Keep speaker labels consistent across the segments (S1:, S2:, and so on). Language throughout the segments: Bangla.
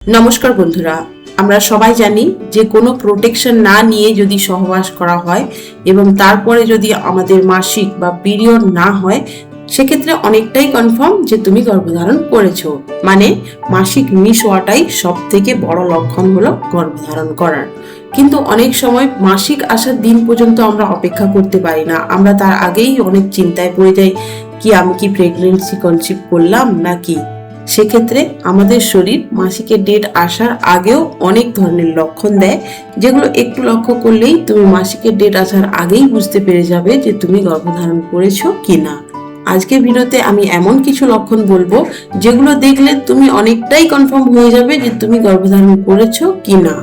S1: নমস্কার বন্ধুরা, আমরা সবাই জানি যে কোনো প্রোটেকশন না নিয়ে যদি সহবাস করা হয় এবং তারপরে যদি আমাদের মাসিক বা পিরিয়ড না হয়, সেক্ষেত্রে অনেকটাই কনফার্ম যে তুমি গর্ভধারণ করেছো। মানে মাসিক মিস হওয়াটাই সব থেকে বড় লক্ষণ হলো গর্ভধারণ করার। কিন্তু অনেক সময় মাসিক আসার দিন পর্যন্ত আমরা অপেক্ষা করতে পারি না। আমরা তার আগেই অনেক চিন্তায় পড়ে যাই, কি আমি কি প্রেগনেন্সি কনসিভ করলাম নাকি। সেক্ষেত্রে আমাদের শরীর মাসিকের ডেট আসার আগেও অনেক ধরনের লক্ষণ দেয়, যেগুলো একটু লক্ষ্য করলেই তুমি মাসিকের ডেট আসার আগেই বুঝতে পেরে যাবে যে তুমি গর্ভধারণ করেছো কিনা। আজকের ভিডিওতে আমি এমন কিছু লক্ষণ বলবো যেগুলো দেখলে তুমি অনেকটাই কনফার্ম হয়ে যাবে যে তুমি গর্ভধারণ করেছো কিনা।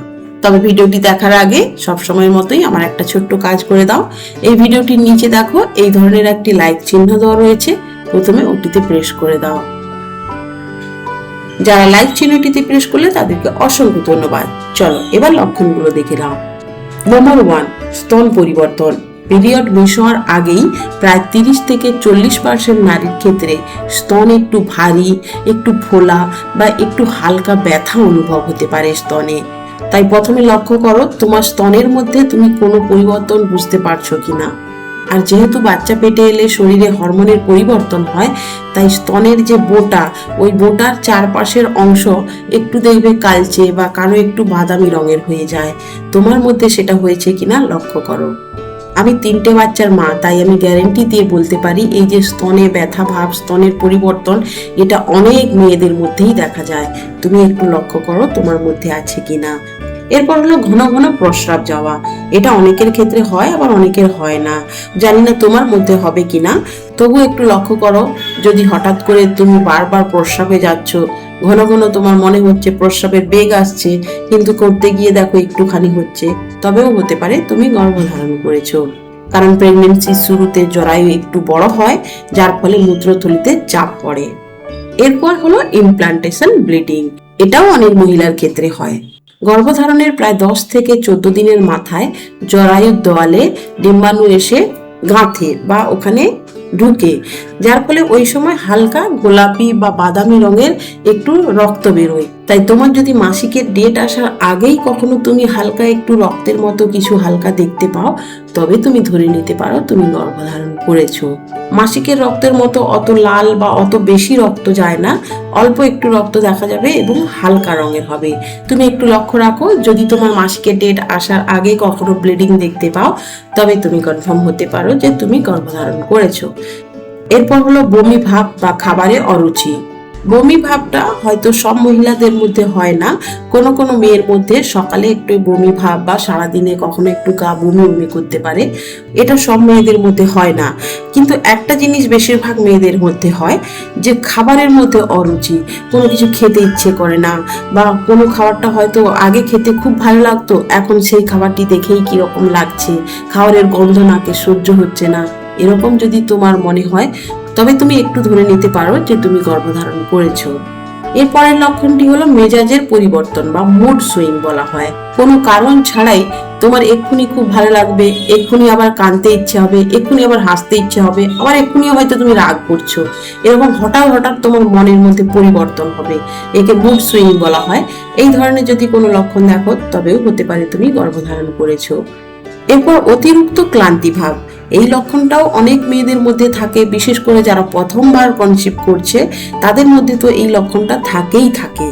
S1: তবে ভিডিওটি দেখার আগে সবসময়ের মতোই আমার একটা ছোট্ট কাজ করে দাও। এই ভিডিওটির নিচে দেখো এই ধরনের একটি লাইক চিহ্ন দেওয়া রয়েছে, প্রথমে ওটিতে প্রেস করে দাও। যারা লাইক চিহ্নটিতে প্রেস করলে তাদেরকে অসংখ্য ধন্যবাদ। চলো এবার লক্ষণগুলো দেখে নাও। নাম্বার 1, স্তন পরিবর্তন। পিরিয়ড মিস হওয়ার আগেই প্রায় 30 থেকে 40% নারীর ক্ষেত্রে স্তন একটু ভারী, একটু ফোলা বা একটু হালকা ব্যথা অনুভব হতে পারে স্তনে। তাই প্রথমে লক্ষ্য করো তোমার স্তনের মধ্যে তুমি কোনো পরিবর্তন বুঝতে পারছো কিনা। আর যেহেতু বাচ্চা পেটে এলে শরীরে হরমোনের পরিবর্তন হয়, তাই স্তনের যে বোটা, ওই বোটার চারপাশের অংশ একটু দেখবে কালচে বা কারো একটু বাদামি রঙের হয়ে যায়। তোমার মধ্যে সেটা হয়েছে কিনা লক্ষ্য করো। আমি 3টে বাচ্চার মা, তাই আমি গ্যারেন্টি দিয়ে বলতে পারি এই যে স্তনে ব্যথা ভাব, স্তনের পরিবর্তন, এটা অনেক মেয়েদের মধ্যেই দেখা যায়। তুমি একটু লক্ষ্য করো তোমার মধ্যে আছে কিনা। এরপর হলো ঘন ঘন প্রস্রাব যাওয়া। এটা অনেকের ক্ষেত্রে হয়, আবার অনেকের হয় না। জানি না তোমার মধ্যে হবে কিনা, তবু একটু লক্ষ্য করো। যদি হঠাৎ করে তুমি বারবার প্রস্রাবে যাচ্ছ, ঘন ঘন তোমার মনে হচ্ছে প্রস্রাবের বেগ আসছে, কিন্তু করতে গিয়ে দেখো একটুখানি হচ্ছে, তবেও হতে পারে তুমি গর্ভধারণ করেছো। কারণ প্রেগনেন্সির শুরুতে জরায়ু একটু বড় হয়, যার ফলে মূত্রথলিতে চাপ পড়ে। এরপর হলো ইমপ্লান্টেশন ব্লিডিং। এটাও অনেক মহিলার ক্ষেত্রে হয়। গর্ভধারণের প্রায় 10 থেকে 14 দিনের মাথায় জরায়ুর দেওয়ালে ডিম্বাণু এসে গাঁথে বা ওখানে ঢুকে, যার ফলে ওই সময় হালকা গোলাপি বা বাদামি রঙের একটু রক্ত বেরোয়। তাই তোমার যদি মাসিকের ডেট আসার আগেই কখনো তুমি হালকা একটু রক্তের মতো কিছু হালকা দেখতে পাও, তবে তুমি ধরে নিতে পারো তুমি গর্ভধারণ করেছো। মাসিকের রক্তের মতো অত লাল বা অত বেশি রক্ত যায় না, অল্প একটু রক্ত দেখা যাবে এবং হালকা রঙের হবে। তুমি একটু লক্ষ্য রাখো, যদি তোমার মাসিকের ডেট আসার আগে কখনো ব্লিডিং দেখতে পাও, তবে তুমি কনফার্ম হতে পারো যে তুমি গর্ভধারণ করেছো। এরপর হলো বমি ভাব বা খাবারে অরুচি। বমি ভাবটা হয়তো সব মহিলাদের মধ্যে হয় না, কোনো কোনো মেয়ের মধ্যে সকালে একটু বমি ভাব বা সারাদিনে কখনো একটু গা বমি বমি করতে পারে। এটা সব মেয়েদের মধ্যে হয় না। কিন্তু একটা জিনিস বেশিরভাগ মেয়েদের মধ্যে হয়, যে খাবারের মধ্যে অরুচি, কোনো কিছু খেতে ইচ্ছে করে না, বা কোনো খাবারটা হয়তো আগে খেতে খুব ভালো লাগতো, এখন সেই খাবারটি দেখেই কিরকম লাগছে, খাবারের গন্ধ নাকে সহ্য হচ্ছে না। এরকম যদি তোমার মনে হয়, তবে তুমি একটু ধরে নিতে পারো যে তুমি গর্ভধারণ করেছো। এরপরের লক্ষণটি হলো মেজাজের পরিবর্তন বা মুড সুইং বলা হয়। কোনো কারণ ছাড়াই তোমার এক্ষুনি খুব ভালো লাগবে, এক্ষুনি আবার কাঁদতে ইচ্ছে হবে, এক্ষুনি আবার হাসতে ইচ্ছে হবে, আবার এক্ষুনি হয়তো তুমি রাগ করছো। এরকম হঠাৎ হঠাৎ তোমার মনের মধ্যে পরিবর্তন হবে, একে মুড সুইং বলা হয়। এই ধরনের যদি কোনো লক্ষণ দেখো, তবেও হতে পারে তুমি গর্ভধারণ করেছো। এরপর অতিরিক্ত ক্লান্তি ভাব। এই লক্ষণটাও অনেক মেয়েদের মধ্যে থাকে, বিশেষ করে যারা প্রথমবার কনসিভ করছে, তাদের মধ্যে তো এই লক্ষণটা থাকেই থাকে।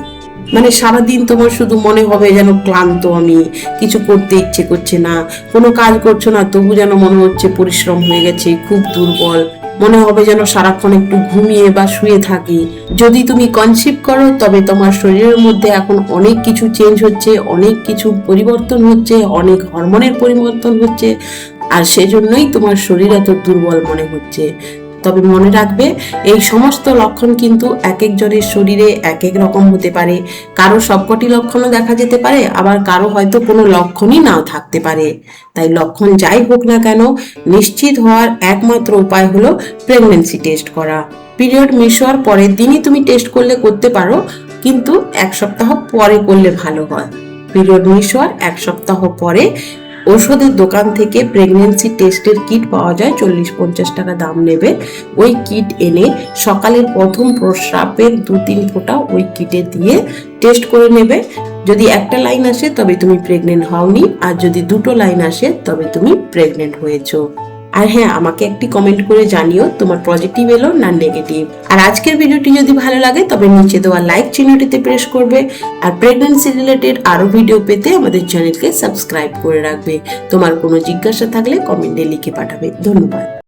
S1: মানে সারাদিন তোমার শুধু মনে হবে যেন ক্লান্ত, আমি কিছু করতে ইচ্ছে করছে না, কোনো কাজ করছো না তবু যেন মনে হচ্ছে পরিশ্রম হয়ে গেছে, খুব দুর্বল মনে হবে, যেন সারাক্ষণ একটু ঘুমিয়ে বা শুয়ে থাকি। যদি তুমি কনসিভ করো, তবে তোমার শরীরের মধ্যে এখন অনেক কিছু চেঞ্জ হচ্ছে, অনেক কিছু পরিবর্তন হচ্ছে, অনেক হরমোনের পরিবর্তন হচ্ছে, আর সেজন্যই তোমার শরীর এত দুর্বল মনে হচ্ছে। তবে মনে রাখবে, এই সমস্ত লক্ষণ কিন্তু এক একজনের শরীরে এক এক রকম হতে পারে। কারো সবকটি লক্ষণও দেখা যেতে পারে, আবার কারো হয়তো কোনো লক্ষণই নাও থাকতে পারে। তাই লক্ষণ যাই হোক না কেন, নিশ্চিত হওয়ার একমাত্র উপায় হলো প্রেগন্যান্সি টেস্ট করা। পিরিয়ড মিস হওয়ার পরের দিনই তুমি টেস্ট করতে পারো, কিন্তু 1 সপ্তাহ পরে করলে ভালো হয়। পিরিয়ড মিস হওয়ার 1 সপ্তাহ পরে ওষুধের দোকান থেকে প্রেগনেন্সি টেস্টের কিট পাওয়া যায়, 40-50 টাকা দাম নেবে। ওই কিট এনে সকালের প্রথম প্রস্রাবের 2-3 ফোঁটা ওই কিটে দিয়ে টেস্ট করে নেবে। যদি একটা লাইন আসে তবে তুমি প্রেগনেন্ট হওনি, আর যদি দুটো লাইন আসে তবে তুমি প্রেগনেন্ট হয়েছো। আর হ্যাঁ, আমাকে একটি কমেন্ট করে জানিও তোমার পজিটিভ এলো না নেগেটিভ। আর আজকের ভিডিওটি যদি ভালো লাগে তবে নিচে দেওয়া লাইক চিহ্নটিতে প্রেস করবে। আর প্রেগন্যান্সি রিলেটেড আরো ভিডিও পেতে আমাদের চ্যানেলকে সাবস্ক্রাইব করে রাখবে। তোমার কোনো জিজ্ঞাসা থাকলে কমেন্টে লিখে পাঠাবে। ধন্যবাদ।